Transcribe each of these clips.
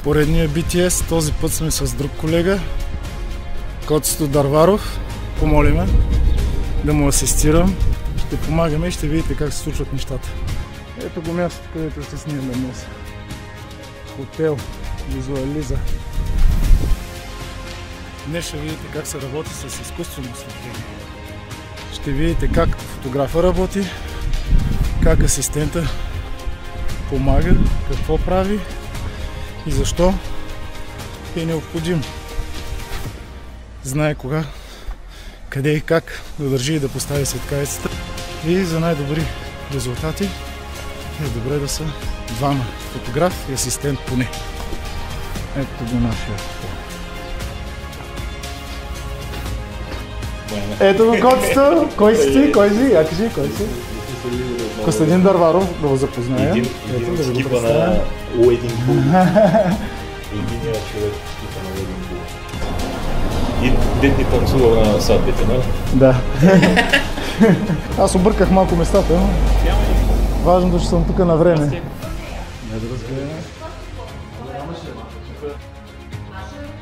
Поредния BTS, този път сме с друг колега, Коцето Дарваров. Помолиме да му асистирам. Ще помагаме и ще видите как се случват нещата. Ето го мястото, където ще снимаме днес. Хотел Визуализа. Днес ще видите как се работи с изкуствено осветление. Ще видите как фотографа работи, как асистента помага, какво прави и защо е необходимо. Знае кога, къде и как да държи и да постави светкавицата. И за най-добри резултати е добре да са двама, фотограф и асистент поне. Ето го нашия. Ето го Коцето! Кой си ти? Кой си? Я кажи, кой си? Костадин Дарваров, да го запозная. Един от екипа на Wedding Bull. Единият човек в екипа на Wedding Bull. И дет ни танцува на сватбите, нали? Да. Аз обърках малко местата, но важното, че съм тук на време. Не да разгледаме.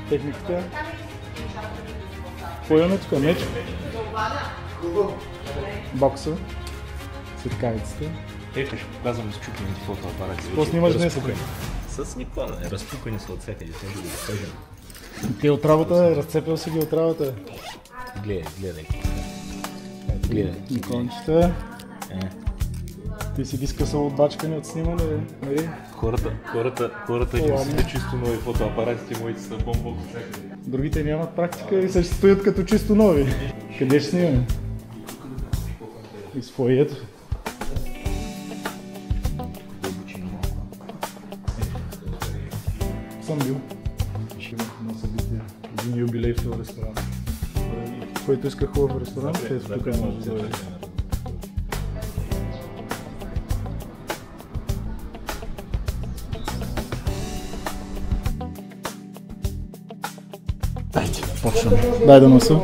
Техниката. Какво имаме тук? Меч? Бокса. Светкавицата. Ето ще показвам изчупените фотоапарати. Какво снимаш днес? С Никона. Разпукани са от всякъде. Може да го кажем. Те от работа, разцепил си ги от работа. Гледай. Икончета. Ти си ги скъсал от бачкане, от снимане, нали? Хората ги носят чисто нови фотоапаратите, моите са бомба от всякъде. Другите нямат практика и се стоят като чисто нови. Къде ще снимаме? Из фоието. Съм бил. Ще имах на събитие. Един юбилей в този ресторант. Който иска хубав ресторант, ето тук може да дойде. Дайте, почваме. Дай да носа.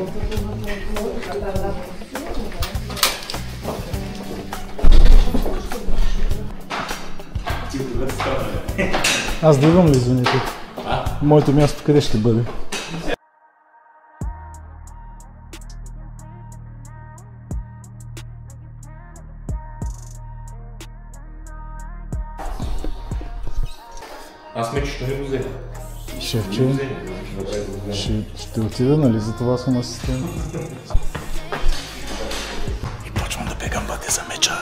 Аз да идвам ли, извините? Моето място къде ще бъде? Аз мечето не го взех. Шефче, ще отида, нали? За това съм асистент. И почвам да бегам бъде за меча.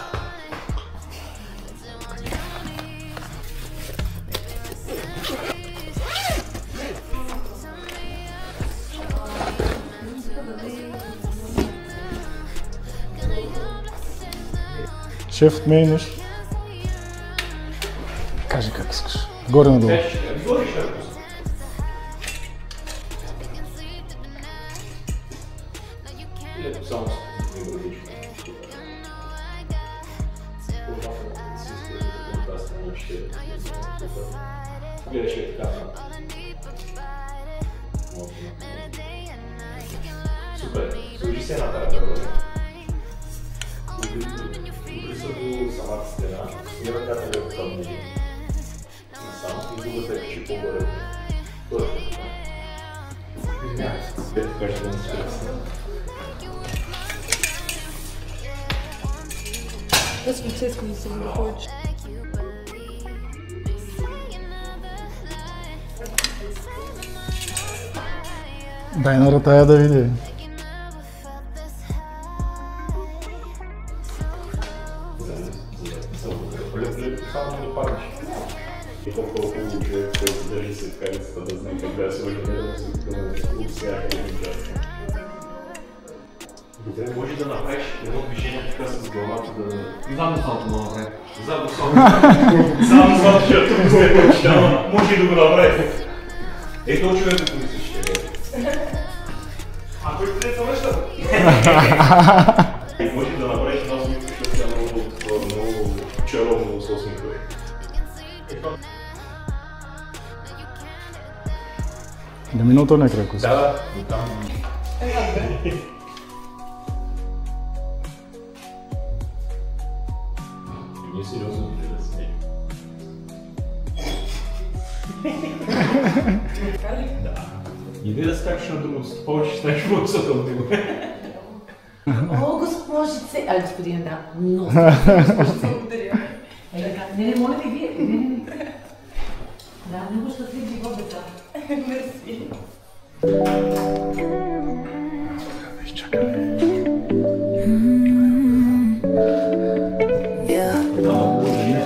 Шеф, отмениш. Кажи как искаш. Горе надолу. Супер, служи се една тарата горе. Добри са до самата стена и ръката е към ниже. Насам и другата е качи по-горе. Спет кажа да не стрес. Аз полицейско не съм да повече. Дай на рътая да види. Само да паднеш. И толкова хубаво човек, който държи светкавицата да знае как да се организира да всяка един час. Добре, може да направиш едно движение така с главата да... Задно салто да направи. Задно салто. Задно салто, защото тук сте почитава. Може и да го направи. Ето човек да помислиш, ще гледа. А кой ще се връща? Може да направиш една смитка, защото тя много чаровно сосни човек. Да минуто не крако. Да, и там. Не сериозно да се Да. Иди да скачаш на другото, повече ще станеш по-висока от него. О, госпожице! А, господин, да. Много. Благодаря. Е, така. Не, моля ви, вие. Да, много щастлив живот, деца. Мерси. Изчакаме.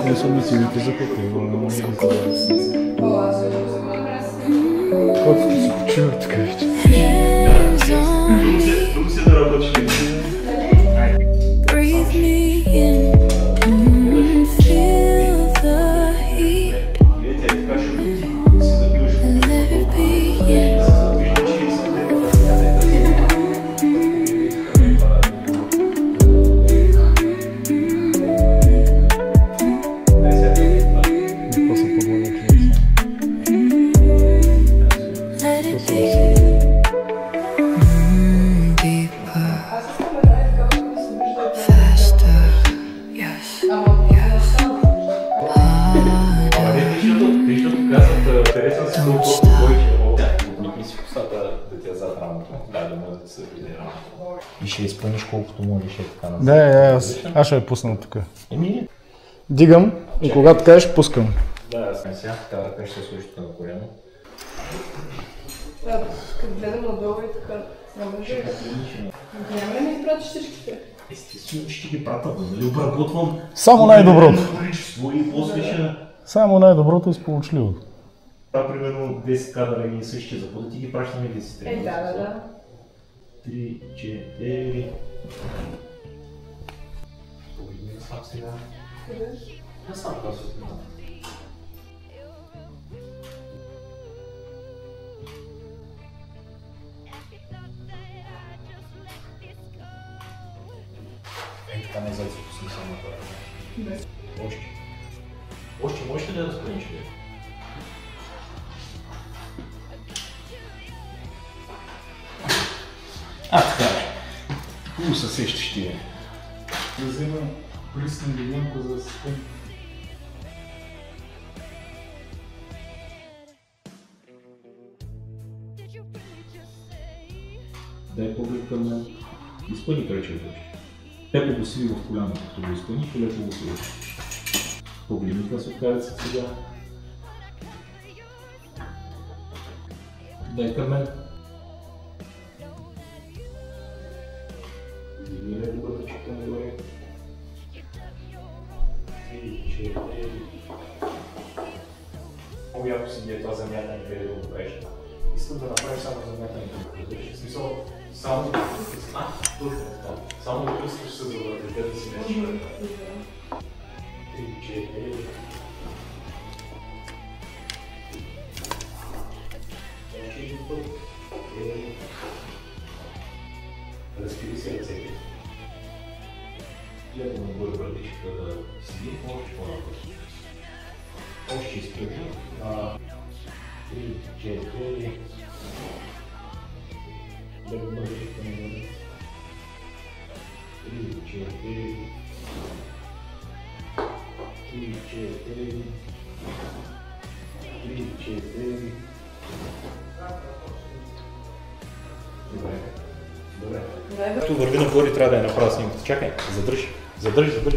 Не съм мислите за какво, не може да колкото се почива, така вече. Друг се да работиш. И ще изпълниш колкото можеш така назад. Да, аз ще я пусна от тук. Еми? Дигам и когато кажеш, пускам. Да, сега така ръка ще се сложи тук на колено. Да, като гледам надолу и така, не може. Няма ли ми изпратиш всичките? Естествено, ще ги пратя, нали обработвам. Само най-доброто. И после ще... Само най-доброто и сполучливото. Това примерно 10 кадъра ги същи, за да ти ги пращаме 10. Е, да. 3, 4... Погледни сам сега. Къде? Не сам това светлина. Е, така не излезе по смисъл на това. Още можеш ли да разпълниш? Така. Хубаво се сещаш ти е. Да взема присна лимонка за секунда. Дай поглед към мен. Изпълни кръчето. Леко го сви в коляното, като го изпълни, леко го сви. Погледни към светкавица сега. Дай към мен. Вдигни леко бърдачка нагоре. 3, 4. Много яко си е това замятане, къде да го правиш. Искам да направиш само замятане. В смисъл, само да искаш се за въртите да си нещи. 3, 4. Още един път. Разпили си ръцете. Леко нагоре въртичка да седи, още по-напред. Още изпреми. 3, 4. Леко въртичка нагоре. 3, 4. 3, 4. 3, 4. Добре. Като върви нагоре, трябва да я направя снимката. Чакай, задръж. Добре.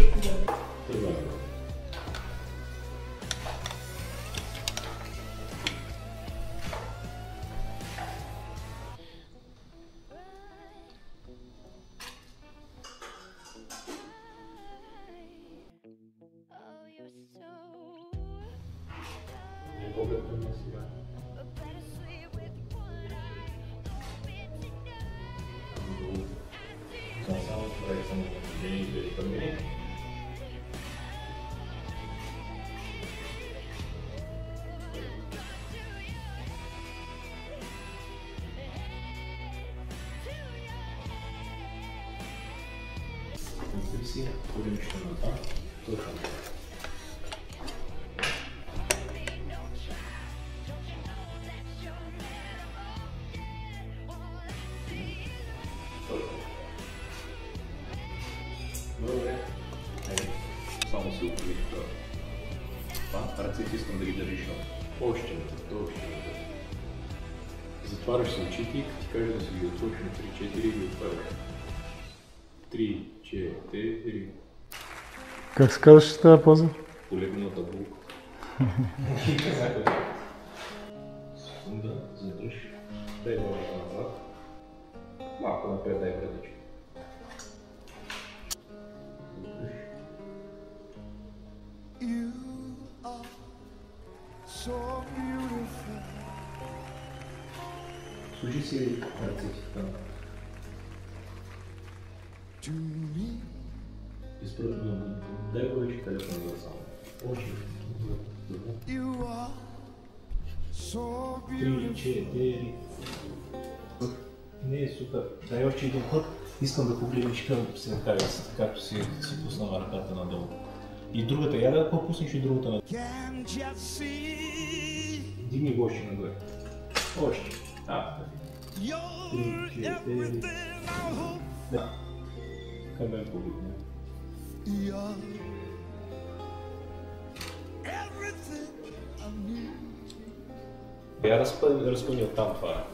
Поглед към мен сега. Само правих само движение и две към мен. Си, коленичка на това. Точно. Добре. Само се оприлих това. Ръцете искам да ги държиш Още още. Затваряш си очите и ти кажа да си ги отвориш на 3-4 и ги отваряш. 3, 4. Как се казваш тази поза? Полегната булка. Секунда, задръж. Дай главата назад. Малко напред дай брадичка. Задръж. Служи си ръцете там. Дай го вече телефона за само. Още. 3, 4. Не е супер. Дай още един път. Искам да погледнеш към сенкавицата, както си пуснала ръката надолу. И другата, я да пуснеш и другата надолу. Дигни го още нагоре. Още. 3, 4. Да. Към мен погледне. Я разпъни от там това.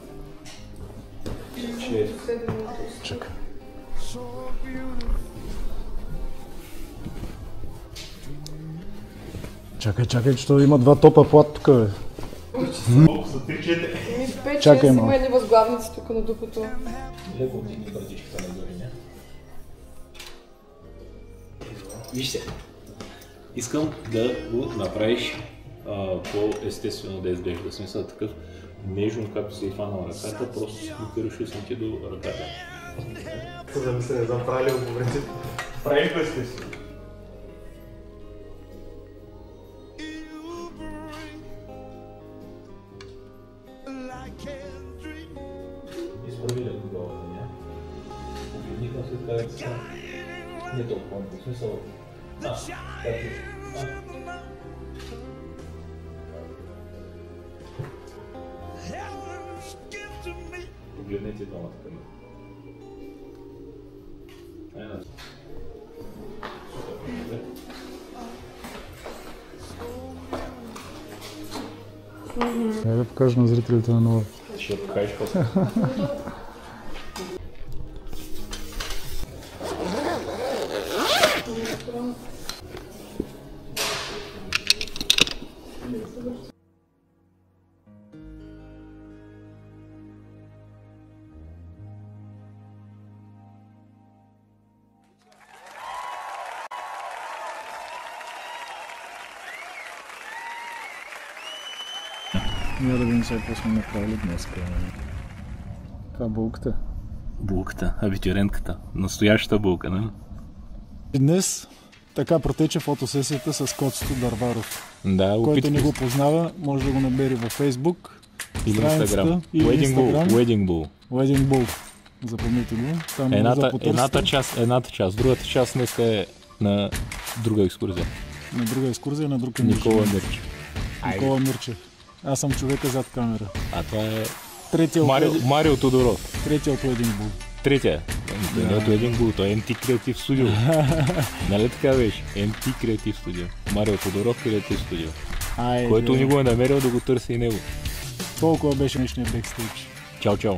Чакай. Чакай, че има два топа плат тук, бе. Чакай, има едни възглавници тук на дупото. Леко дигни брадичката нагоре, не? Вижте, искам да го направиш по-естествено да изглежда. В смисъл такъв нежно, както си е хванал ръката, просто си блокираш устните до ръката. За да се не знам, прави ли го по принцип? Прави го естествено. Изправи леко главата, не? Погледни към светкавицата. Не толкова, в смисъл. Така. Погледнете двамата към мен. Една. Дай да покажа на зрителите на нова. Ще покажеш после. Я да видим сега какво сме направили днес. Това булката. Булката, абитюрентката. Настоящата булка, не? Днес така протече фотосесията с Коцето Дърваров. Да, Който не го познава, може да го намери във Facebook, или Instagram. Wedding Bull. Wedding Bull. Запомните го. Там едната част. Другата част днес е на друга екскурзия. На друга екскурзия, на друг Никола Мирчев. Никола Мирчев. Аз съм човека зад камера. А това е Марио Тодоров. Третия от Wedding Bull. Третия? Не от Wedding Bull, той е MT Creative Studio. Нали така беше? MT Creative Studio. Марио Тодоров Creative Studio. Който ни го е намерил да го търси и него. Толкова беше днешния бекстейдж. Чао, чао.